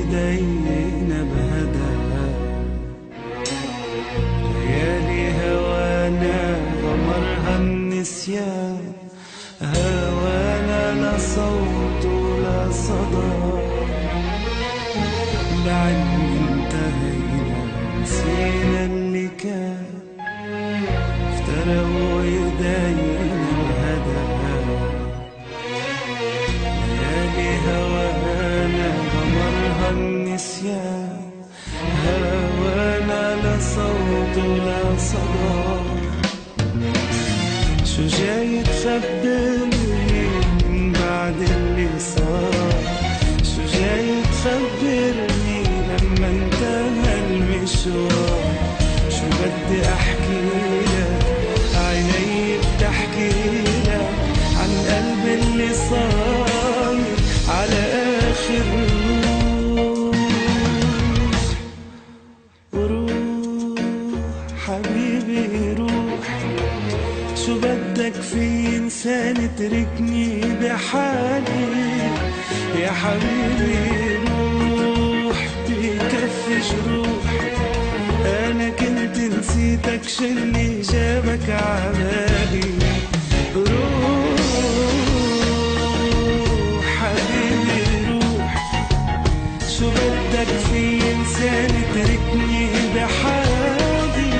ايدينا بهداها. ليالي هوانا غمرها النسيان، هوانا لا صوت ولا صدى. بعد انتهينا نسينا اللي كان، افترقوا ايدينا بهداها. ليالي هوانا غمرها النسيان، هوانا لا صوت ولا صدى. شو جاي تخبرني من بعد اللي صار؟ شو جاي تخبرني لما انتهى المشوار؟ شو بدي احكي لك عيني بتحكي لك عن قلبي اللي صار على اخر روح حبيبي روح. شو بدك في انسان تركني بحالي؟ يا حبيبي روح بكفي جروح. انا كنت نسيتك شو اللي جابك عبالي؟ روح حبيبي روح. شو بدك في انسان تركني بحالي؟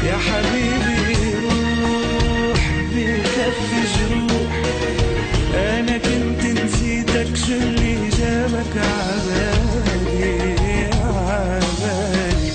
يا حبيبي روح بكفي جروح. انا كنت نسيتك شو اللي جابك عبالي عبالي.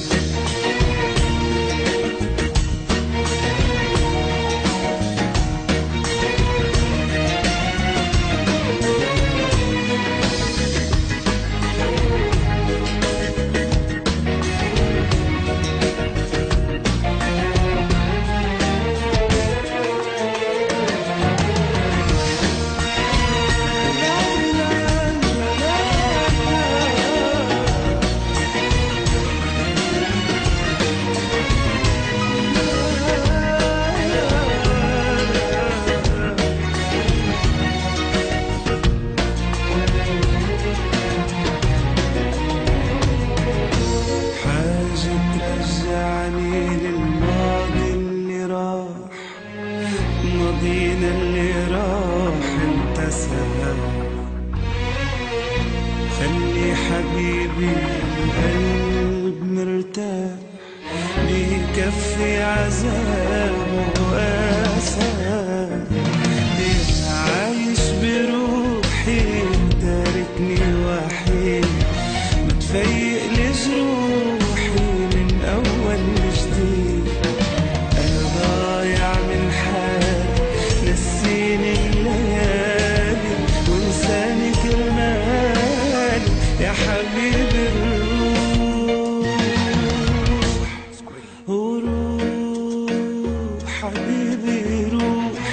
ماضينا اللي راح انتسى. خلي حبيبي القلب مرتاح بكفي عذاب واسى. عايش بروحي تاركني وحيد، متفيق لجروحي من اول جديد. انا ضايع من حالي، نسيني الليالي ونساني كرمالي. يا حبيبي روح وروح حبيبي روح.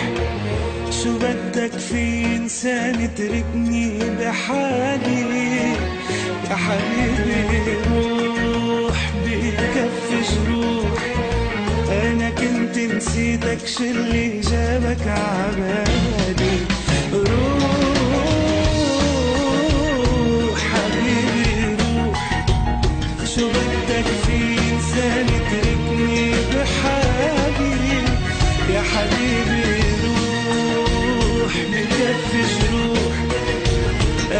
شو بدك في انسان تركني بحالي؟ يا حبيبي روح بكفي جروح. انا كنت نسيتك شو اللي جابك عبالي؟ روح حبيبي روح. شو بدك في انسان تركني بحالي؟ يا حبيبي روح بكفي جروح.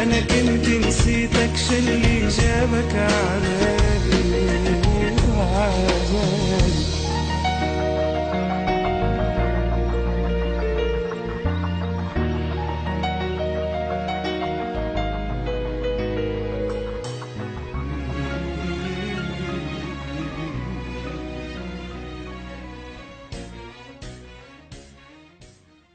انا كنت نسيتك شو اللي جابك عبالي؟